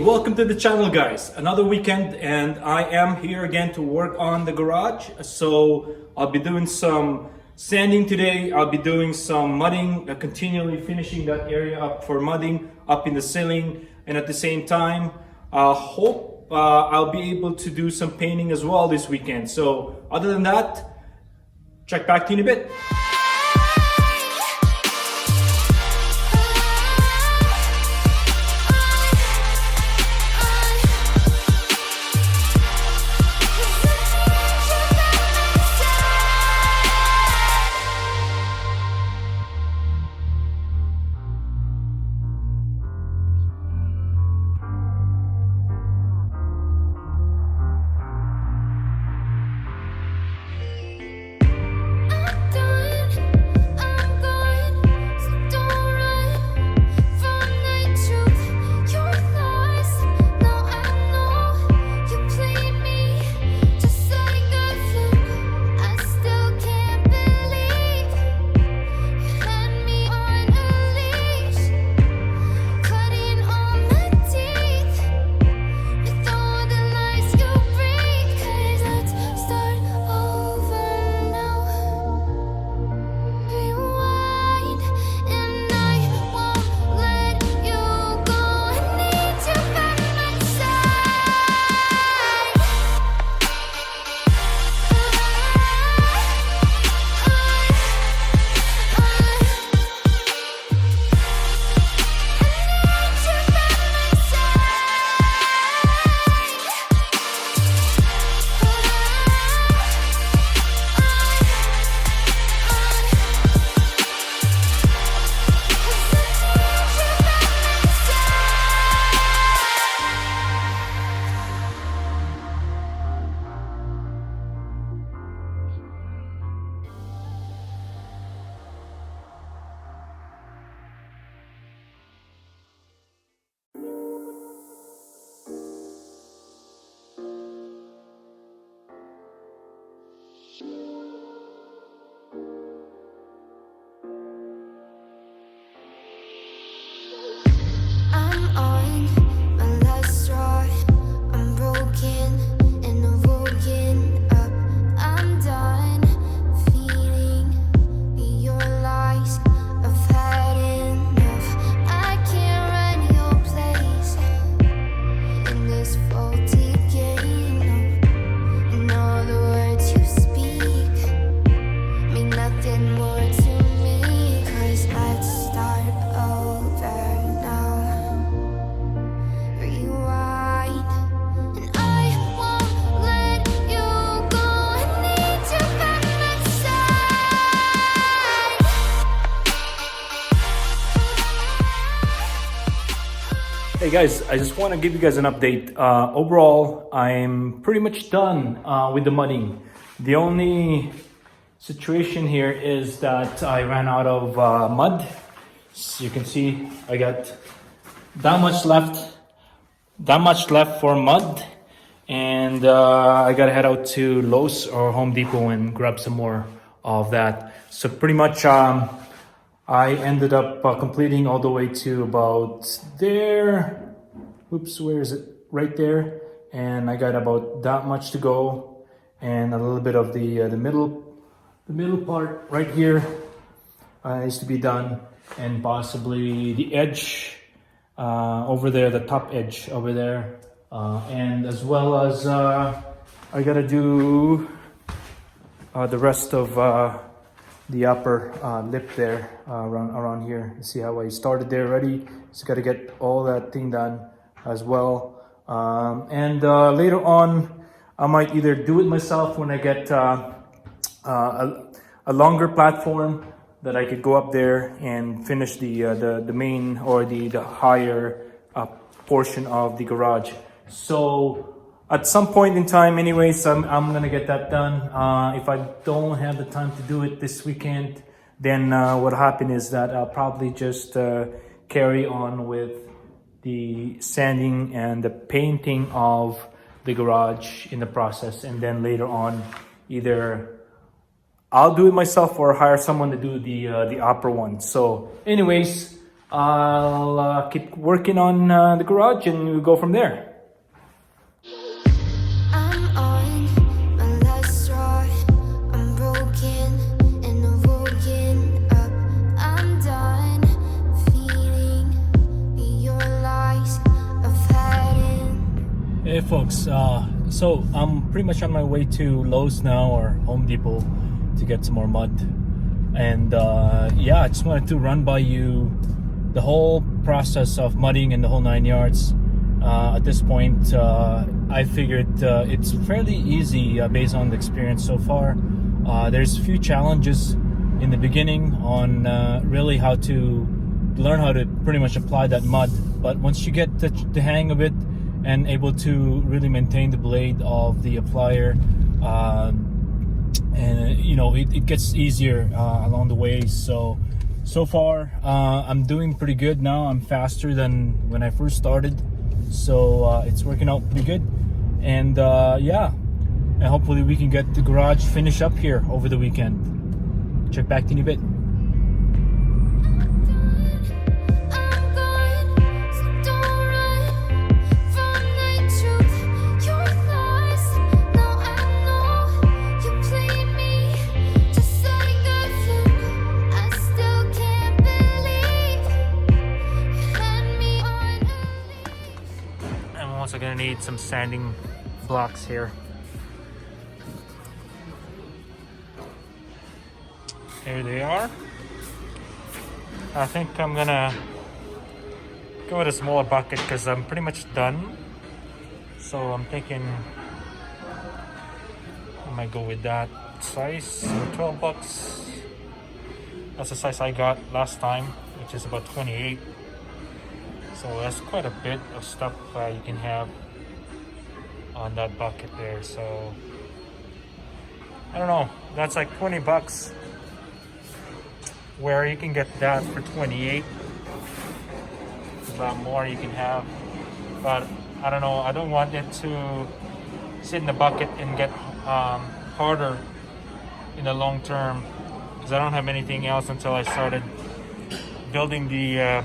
welcome to the channel, guys. Another weekend and I am here again to work on the garage. So I'll be doing some sanding today. I'll be doing some mudding, continually finishing that area up for mudding up in the ceiling, and at the same time hope I'll be able to do some painting as well this weekend. So other than that, check back to you in a bit. Hey guys, I just want to give you guys an update. Overall, I'm pretty much done with the mudding. The only situation here is that I ran out of mud. So you can see I got that much left for mud, and I gotta head out to Lowe's or Home Depot and grab some more of that. So pretty much I ended up completing all the way to about there. Oops, where is it? Right there. And I got about that much to go, and a little bit of the middle part right here needs to be done, and possibly the edge over there, the top edge over there, and as well as I gotta do the rest of the upper lip there, around here. You see how I started there already? So got to get all that thing done as well. And later on, I might either do it myself when I get a longer platform that I could go up there and finish the main or the higher portion of the garage. So at some point in time, anyways, I'm gonna get that done. If I don't have the time to do it this weekend, then what happened is that I'll probably just carry on with the sanding and the painting of the garage in the process, and then later on, either I'll do it myself or hire someone to do the upper one. So, anyways, I'll keep working on the garage and we'll go from there. I'm on my last straw. I'm broken and I'm woken up. I'm done feeding your lies of hiding. Hey folks, so I'm pretty much on my way to Lowe's now or Home Depot to get some more mud. And yeah, I just wanted to run by you the whole process of mudding and the whole 9 yards. At this point, I figured it's fairly easy based on the experience so far. There's a few challenges in the beginning on really how to learn how to pretty much apply that mud. But once you get the hang of it and able to really maintain the blade of the applier, and you know, it gets easier along the way. So far I'm doing pretty good now. I'm faster than when I first started, so it's working out pretty good. And yeah, and hopefully we can get the garage finished up here over the weekend. Check back to you in a bit. I'm also gonna need some sanding blocks here. Here they are. I think I'm gonna go with a smaller bucket because I'm pretty much done. So I'm thinking I might go with that size for 12 bucks. That's the size I got last time, which is about 28. So that's quite a bit of stuff you can have on that bucket there. So I don't know, that's like 20 bucks where you can get that for 28. There's a lot more you can have, but I don't know, I don't want it to sit in the bucket and get harder in the long term, because I don't have anything else until I started building the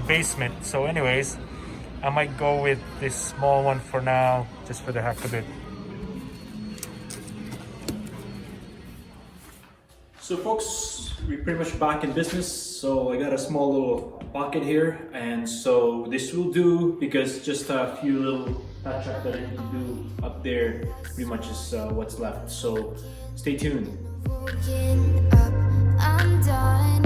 basement. So anyways, I might go with this small one for now, just for the heck of it. So folks, we're pretty much back in business. So I got a small little bucket here, and so this will do, because just a few little touch up that I need to do up there pretty much is what's left. So stay tuned. Woken up, I'm done